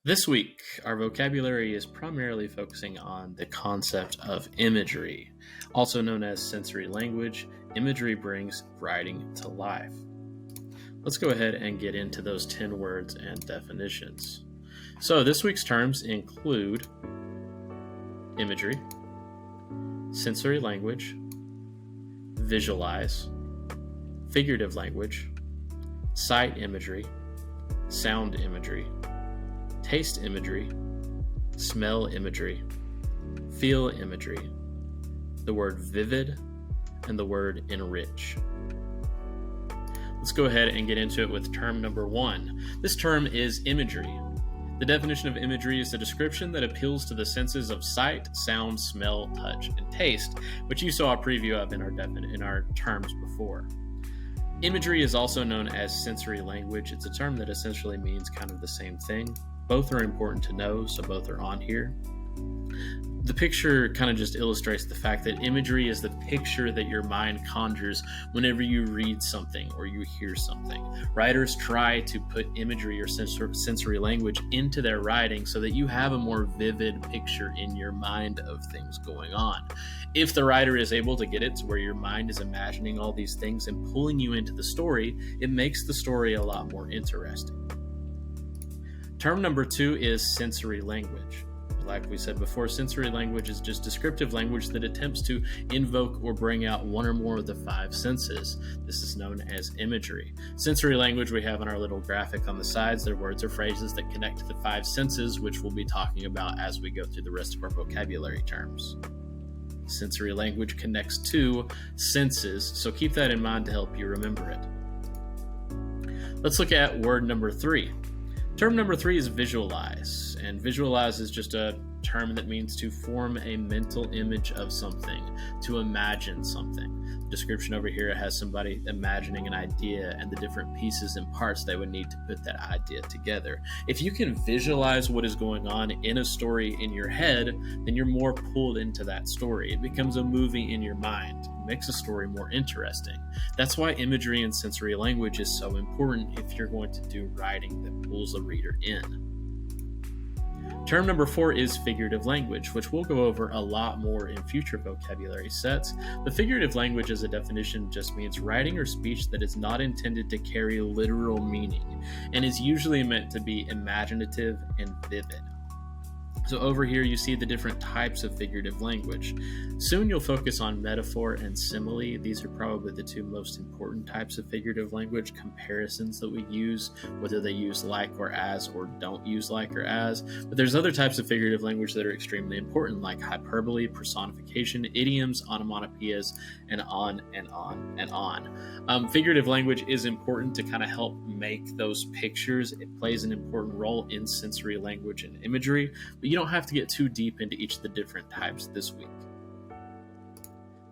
This week, our vocabulary is primarily focusing on the concept of imagery. Also known as sensory language, imagery brings writing to life. Let's go ahead and get into those 10 words and definitions. So this week's terms include imagery, sensory language, visualize, figurative language, sight imagery, sound imagery, taste imagery, smell imagery, feel imagery, the word vivid, and the word enrich. Let's go ahead and get into it with term number 1. This term is imagery. The definition of imagery is a description that appeals to the senses of sight, sound, smell, touch, and taste, which you saw a preview of in our terms before. Imagery is also known as sensory language. It's a term that essentially means kind of the same thing. Both are important to know, so both are on here. The picture kind of just illustrates the fact that imagery is the picture that your mind conjures whenever you read something or you hear something. Writers try to put imagery or sensory language into their writing so that you have a more vivid picture in your mind of things going on. If the writer is able to get it to where your mind is imagining all these things and pulling you into the story, it makes the story a lot more interesting. Term number 2 is sensory language. Like we said before, sensory language is just descriptive language that attempts to invoke or bring out one or more of the 5 senses. This is known as imagery. Sensory language we have on our little graphic on the sides. They're words or phrases that connect to the 5 senses, which we'll be talking about as we go through the rest of our vocabulary terms. Sensory language connects to senses, so keep that in mind to help you remember it. Let's look at word number 3. Term number 3 is visualize, and visualize is just a term that means to form a mental image of something, to imagine something. The description over here has somebody imagining an idea and the different pieces and parts they would need to put that idea together. If you can visualize what is going on in a story in your head, then you're more pulled into that story. It becomes a movie in your mind. Makes a story more interesting. That's why imagery and sensory language is so important if you're going to do writing that pulls the reader in. Term number 4 is figurative language, which we'll go over a lot more in future vocabulary sets. The figurative language as a definition just means writing or speech that is not intended to carry literal meaning and is usually meant to be imaginative and vivid. So over here you see the different types of figurative language. Soon you'll focus on metaphor and simile. These are probably the 2 most important types of figurative language comparisons that we use, whether they use like or as or don't use like or as. But there's other types of figurative language that are extremely important, like hyperbole, personification, idioms, onomatopoeias, and on and on and on. Figurative language is important to kind of help make those pictures. It plays an important role in sensory language and imagery, but you don't have to get too deep into each of the different types this week.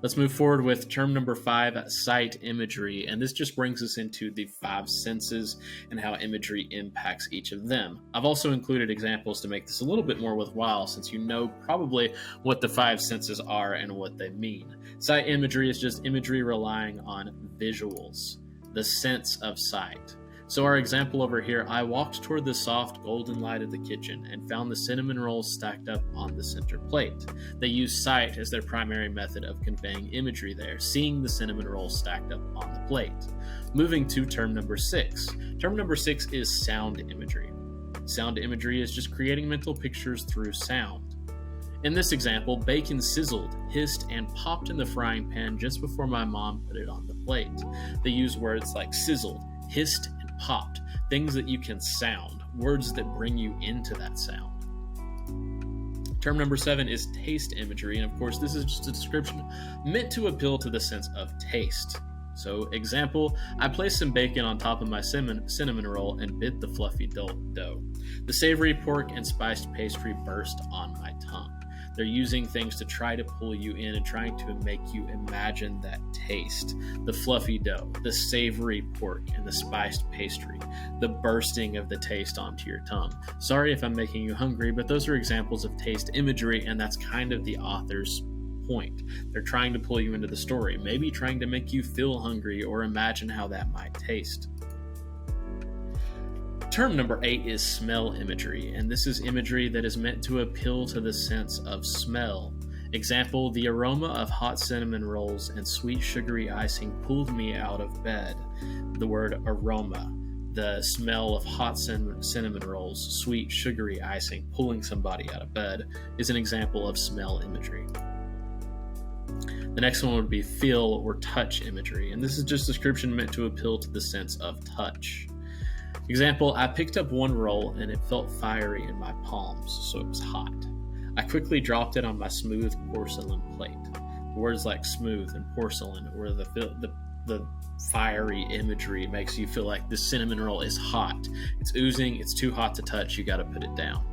Let's move forward with term number 5, sight imagery, and this just brings us into the 5 senses and how imagery impacts each of them. I've also included examples to make this a little bit more worthwhile, since you know probably what the 5 senses are and what they mean. Sight imagery is just imagery relying on visuals, the sense of sight. So our example over here, I walked toward the soft golden light of the kitchen and found the cinnamon rolls stacked up on the center plate. They use sight as their primary method of conveying imagery there, seeing the cinnamon rolls stacked up on the plate. Moving to term number 6. Term number 6 is sound imagery. Sound imagery is just creating mental pictures through sound. In this example, bacon sizzled, hissed, and popped in the frying pan just before my mom put it on the plate. They use words like sizzled, hissed, popped, things that you can sound, words that bring you into that sound. Term number 7 is taste imagery, and of course this is just a description meant to appeal to the sense of taste. So example, I placed some bacon on top of my cinnamon roll and bit the fluffy dough. The savory pork and spiced pastry burst on my tongue. They're using things to try to pull you in and trying to make you imagine that taste. The fluffy dough, the savory pork, and the spiced pastry. The bursting of the taste onto your tongue. Sorry if I'm making you hungry, but those are examples of taste imagery, and that's kind of the author's point. They're trying to pull you into the story, maybe trying to make you feel hungry or imagine how that might taste. Term number 8 is smell imagery, and this is imagery that is meant to appeal to the sense of smell. Example, the aroma of hot cinnamon rolls and sweet sugary icing pulled me out of bed. The word aroma, the smell of hot cinnamon rolls, sweet sugary icing pulling somebody out of bed, is an example of smell imagery. The next one would be feel or touch imagery, and this is just description meant to appeal to the sense of touch. Example, I picked up one roll and it felt fiery in my palms, so it was hot. I quickly dropped it on my smooth porcelain plate. Words like smooth and porcelain, or the fiery imagery makes you feel like the cinnamon roll is hot. It's oozing, it's too hot to touch, you gotta put it down.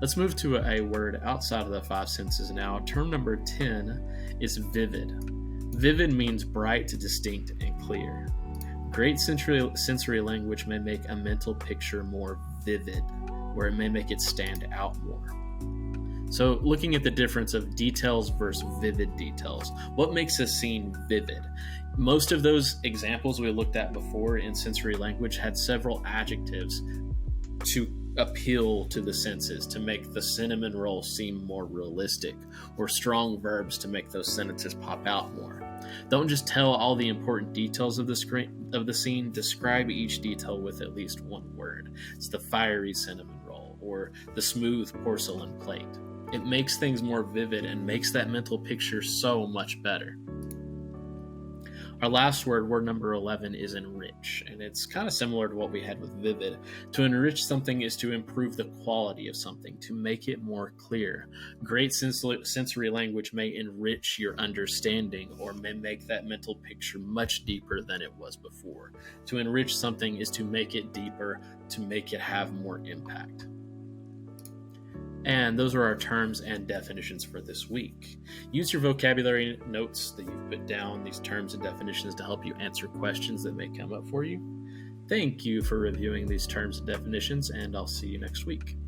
Let's move to a word outside of the 5 senses now. Term number 10 is vivid. Vivid means bright, distinct, and clear. Great sensory language may make a mental picture more vivid, or it may make it stand out more. So looking at the difference of details versus vivid details, what makes a scene vivid? Most of those examples we looked at before in sensory language had several adjectives to appeal to the senses, to make the cinnamon roll seem more realistic, or strong verbs to make those sentences pop out more. Don't just tell all the important details of the scene, describe each detail with at least one word. It's the fiery cinnamon roll, or the smooth porcelain plate. It makes things more vivid and makes that mental picture so much better. Our last word number 11, is enrich, and it's kind of similar to what we had with vivid. To enrich something is to improve the quality of something, to make it more clear. Great sensory language may enrich your understanding, or may make that mental picture much deeper than it was before. To enrich something is to make it deeper, to make it have more impact. And those are our terms and definitions for this week. Use your vocabulary notes that you've put down, these terms and definitions, to help you answer questions that may come up for you. Thank you for reviewing these terms and definitions, and I'll see you next week.